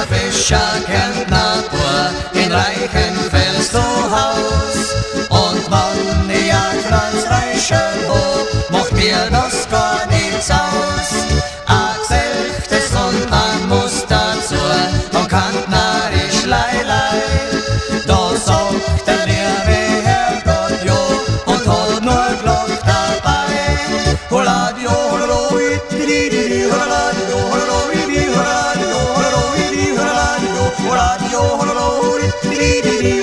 der Fischer Kärntnerbua in Reichenfels zu Haus. Und wann ich ein kleines Reichel hab, macht mir das gar nichts aus. Ein Gesichtes und ein Muster dazu und kärntnerisch Leilei. Da sagt der liebe Herrgott ja und hat nur Glück dabei. Holadio, hololoi, didi, holadio, hololoi, holadio, hololoi, holadio, holadio, hololoi, didi.